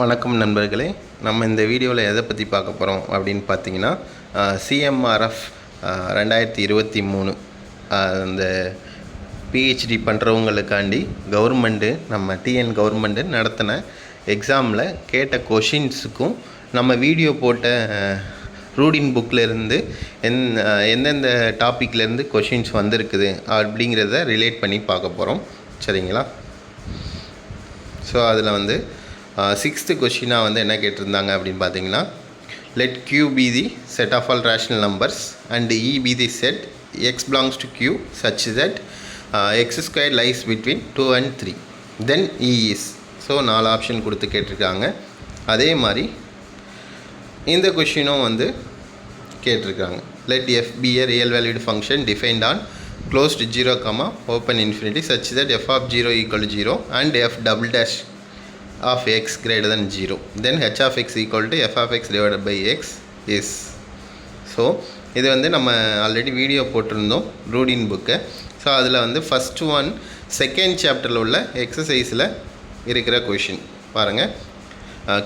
வணக்கம் நண்பர்களே. நம்ம இந்த வீடியோவில் எதை பற்றி பார்க்க போகிறோம் அப்படின்னு பார்த்தீங்கன்னா, சிஎம்ஆர்எஃப் 2023 அந்த பிஹெச்டி பண்ணுறவங்களுக்காண்டி கவர்மெண்ட்டு நம்ம டிஎன் கவர்மெண்ட்டு நடத்தின எக்ஸாமில் கேட்ட கொஷின்ஸுக்கும் நம்ம வீடியோ போட்ட ரூடின் புக்கிலேருந்து எந்தெந்த டாப்பிக்லேருந்து கொஷின்ஸ் வந்திருக்குது அப்படிங்கிறத ரிலேட் பண்ணி பார்க்க போகிறோம். சரிங்களா? ஸோ அதில் வந்து 6th கொஷினாக வந்து என்ன கேட்டிருந்தாங்க அப்படின்னு பார்த்தீங்கன்னா, let Q be the set of all rational numbers and E be the set x belongs to Q such that x squared lies between 2 and 3 then E is. So 4 option கொடுத்து கேட்டிருக்காங்க. அதே மாதிரி இந்த கொஷினும் வந்து கேட்டிருக்காங்க. Let f be a real valued function defined on closed 0, open infinity such that f of 0 equal to 0 and f double dash of x greater than 0 then h of x equal to f of x divided by x is. So இது வந்து நம்ம already video போட்டிருந்தோம் routine புக்கை. So அதில் வந்து first one second சாப்டரில் உள்ள எக்ஸசைஸில் இருக்கிற கொஷின் பாருங்கள்.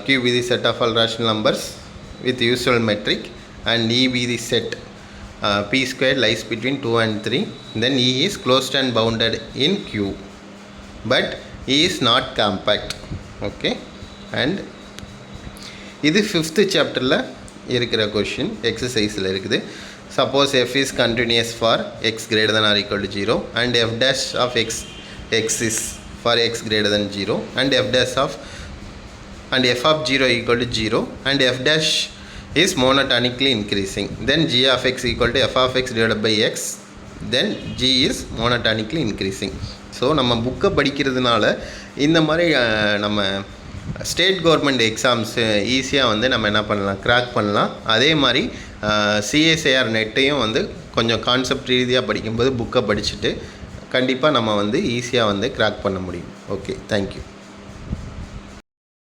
Q be the set of all rational numbers with usual metric and E be the set p squared lies between 2 and 3 then E is closed and bounded in Q but E is not compact. Okay, and இது 5th சாப்டரில் இருக்கிற question எக்ஸசைஸில் இருக்குது. Suppose f is continuous for x greater than or equal to 0 and f dash of x is for x greater than 0 and f dash of and f of 0 equal to 0 and f dash is monotonically increasing then g of x equal to f of x divided by x then g is monotonically increasing. So நம்ம புக்கை படிக்கிறதுனால இந்த மாதிரி நம்ம state government exams ஈஸியாக வந்து நம்ம என்ன பண்ணலாம், கிராக் பண்ணலாம். அதே மாதிரி சிஎஸ்ஐஆர் நெட்டையும் வந்து கொஞ்சம் கான்செப்ட் ரீதியாக படிக்கும்போது புக்கை படிச்சுட்டு கண்டிப்பாக நம்ம வந்து ஈஸியாக வந்து கிராக் பண்ண முடியும். Okay, thank you.